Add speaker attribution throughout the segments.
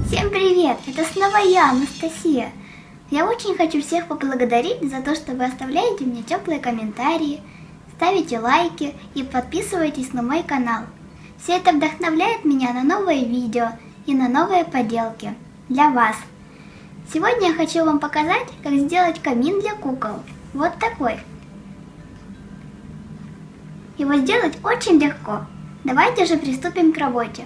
Speaker 1: Всем привет! Это снова я, Анастасия. Я очень хочу всех поблагодарить за то, что вы оставляете мне теплые комментарии, ставите лайки и подписываетесь на мой канал. Все это вдохновляет меня на новые видео и на новые поделки для вас. Сегодня я хочу вам показать, как сделать камин для кукол. Вот такой. Его сделать очень легко. Давайте же приступим к работе.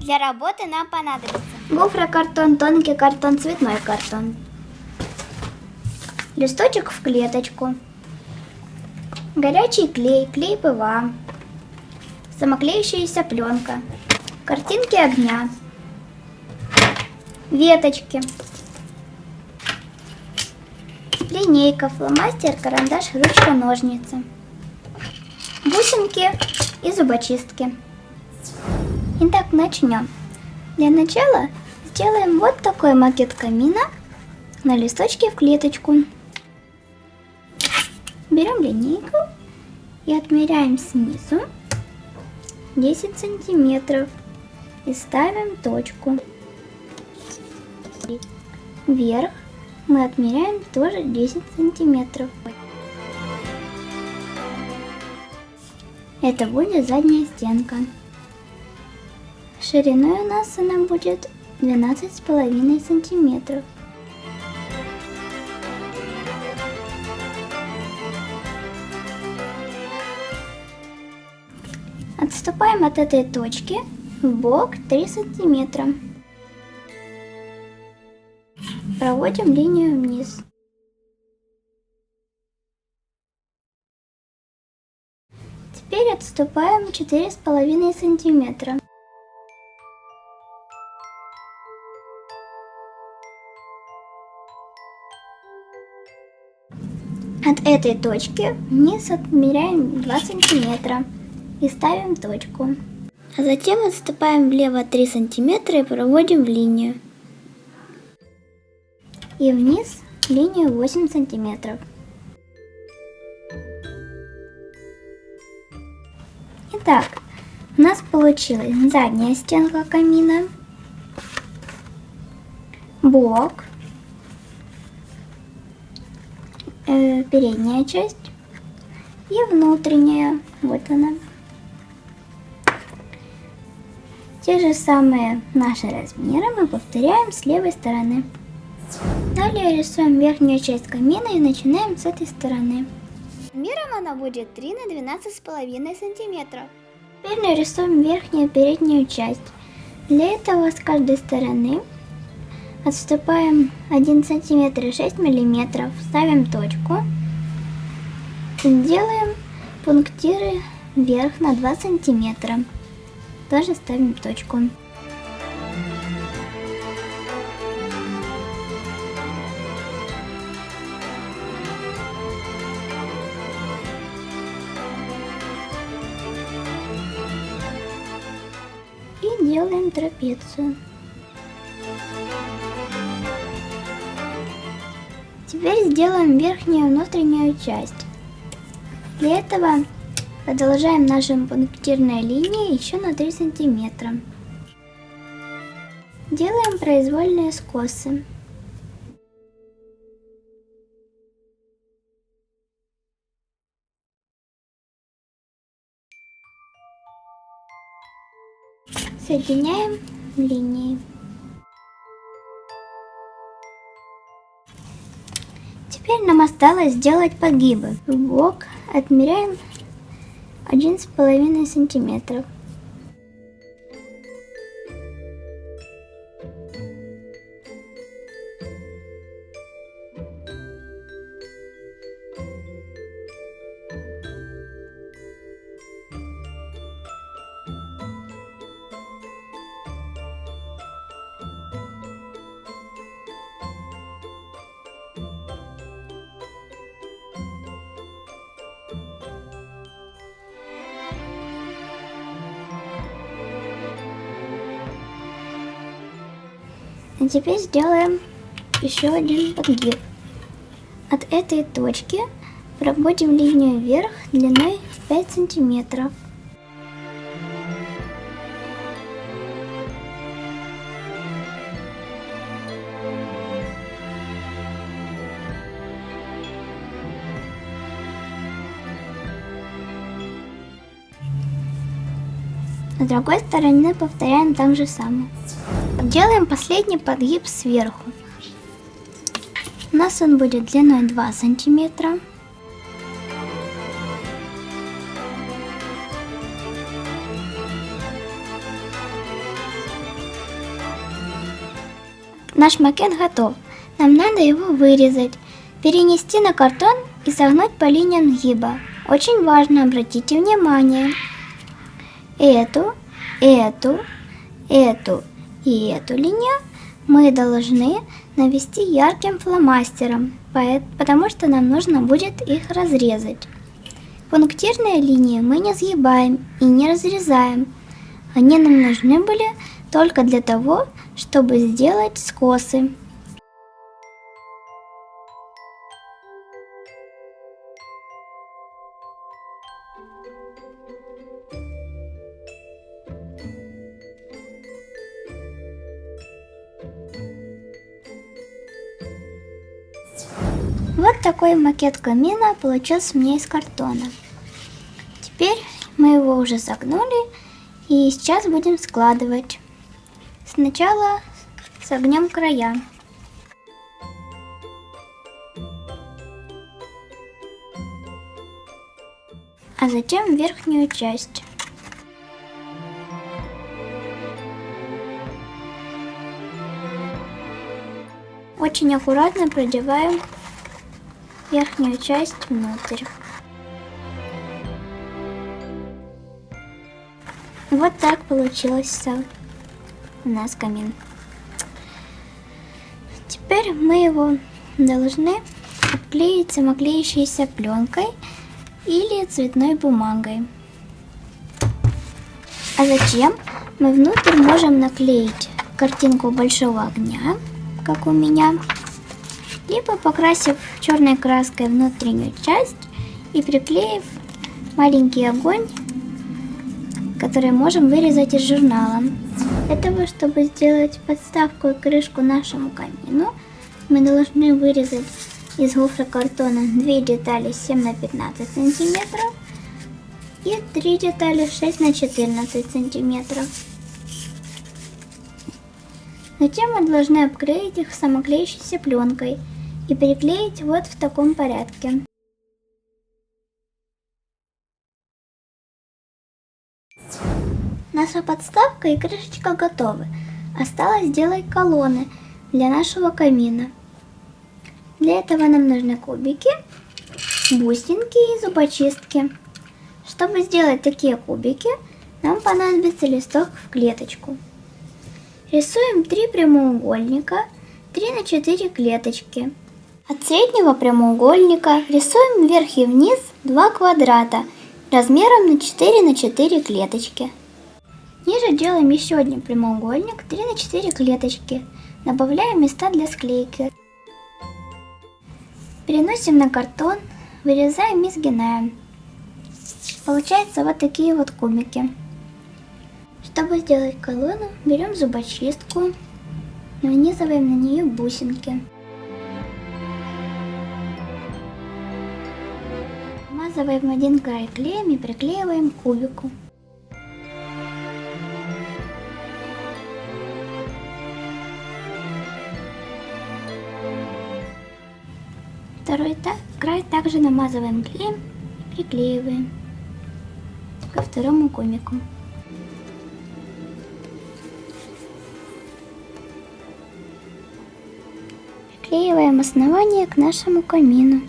Speaker 1: Для работы нам понадобится гофрокартон, тонкий картон, цветной картон, листочек в клеточку, горячий клей, клей ПВА, самоклеющаяся пленка, картинки огня, веточки, линейка, фломастер, карандаш, ручка, ножницы, бусинки и зубочистки. Итак, начнем. Для начала сделаем вот такой макет камина на листочке в клеточку. Берем линейку и отмеряем снизу 10 сантиметров и ставим точку. Вверх мы отмеряем тоже 10 сантиметров. Это будет задняя стенка. Шириной у нас она будет 12,5 сантиметров. Отступаем от этой точки в бок 3 сантиметра. Проводим линию вниз. Теперь отступаем 4,5 сантиметра. От этой точки вниз отмеряем 2 сантиметра и ставим точку. А затем отступаем влево 3 сантиметра и проводим в линию. И вниз линию 8 сантиметров. Итак, у нас получилась задняя стенка камина, бок, передняя часть и внутренняя. Вот она. Те же самые наши размеры мы повторяем с левой стороны. Далее рисуем верхнюю часть камина и начинаем с этой стороны. Размером она будет 3 на 12,5 сантиметров. Теперь нарисуем верхнюю и переднюю часть. Для этого с каждой стороны отступаем 1 сантиметр и 6 миллиметров, ставим точку и делаем пунктиры вверх на 2 сантиметра. Тоже ставим точку. И делаем трапецию. Теперь сделаем верхнюю и внутреннюю часть. Для этого продолжаем наши пунктирные линии еще на 3 сантиметра. Делаем произвольные скосы. Соединяем линии. Теперь нам осталось сделать погибы. В бок отмеряем 1,5 сантиметров. А теперь сделаем еще один подгиб. От этой точки проводим линию вверх длиной в 5 сантиметров. С другой стороны повторяем так же самое. Делаем последний подгиб сверху. У нас он будет длиной 2 сантиметра. Наш макет готов. Нам надо его вырезать, перенести на картон и согнуть по линиям сгиба. Очень важно, обратите внимание. Эту и эту линию мы должны навести ярким фломастером, потому что нам нужно будет их разрезать. Пунктирные линии мы не сгибаем и не разрезаем. Они нам нужны были только для того, чтобы сделать скосы. Вот такой макет камина получился у меня из картона. Теперь мы его уже согнули и сейчас будем складывать. Сначала согнем края. А затем верхнюю часть. Очень аккуратно продеваем верхнюю часть внутрь. Вот так получился у нас камин. Теперь мы его должны обклеить самоклеющейся пленкой или цветной бумагой. А затем мы внутрь можем наклеить картинку большого огня, как у меня, либо покрасив черной краской внутреннюю часть и приклеив маленький огонь, который можем вырезать из журнала. Для того, чтобы сделать подставку и крышку нашему камину, мы должны вырезать из гофрокартона 2 детали 7 на 15 сантиметров и 3 детали 6 на 14 сантиметров. Затем мы должны обклеить их самоклеющейся пленкой и приклеить вот в таком порядке. Наша подставка и крышечка готовы. Осталось сделать колонны для нашего камина. Для этого нам нужны кубики, бусинки и зубочистки. Чтобы сделать такие кубики, нам понадобится листок в клеточку. Рисуем 3 прямоугольника, 3 на 4 клеточки. От среднего прямоугольника рисуем вверх и вниз 2 квадрата размером на 4 на 4 клеточки. Ниже делаем еще один прямоугольник, 3 на 4 клеточки. Добавляем места для склейки. Переносим на картон, вырезаем и сгинаем. Получаются вот такие вот кубики. Чтобы сделать колонну, берем зубочистку, нанизываем на нее бусинки. Смазываем один край клеем и приклеиваем к кубику. Второй край также намазываем клеем и приклеиваем ко второму кубику. Приклеиваем основание к нашему камину.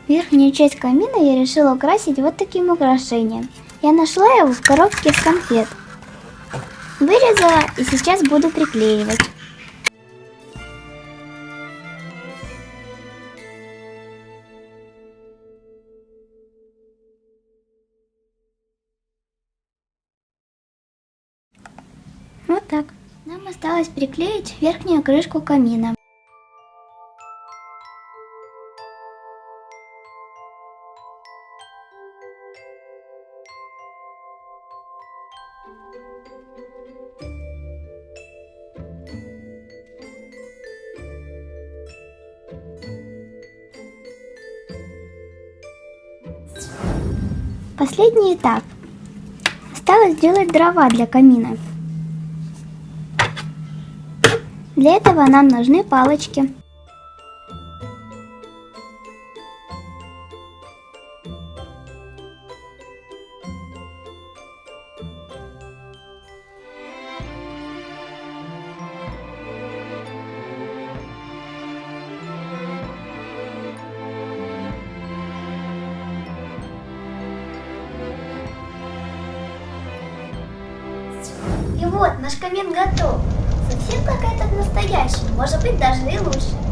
Speaker 1: Верхнюю часть камина я решила украсить вот таким украшением. Я нашла его в коробке с конфет. Вырезала и сейчас буду приклеивать. Вот так. Нам осталось приклеить верхнюю крышку камина. Последний этап. Осталось сделать дрова для камина. Для этого нам нужны палочки. И вот наш камин готов. Совсем как этот настоящий, может быть даже и лучше.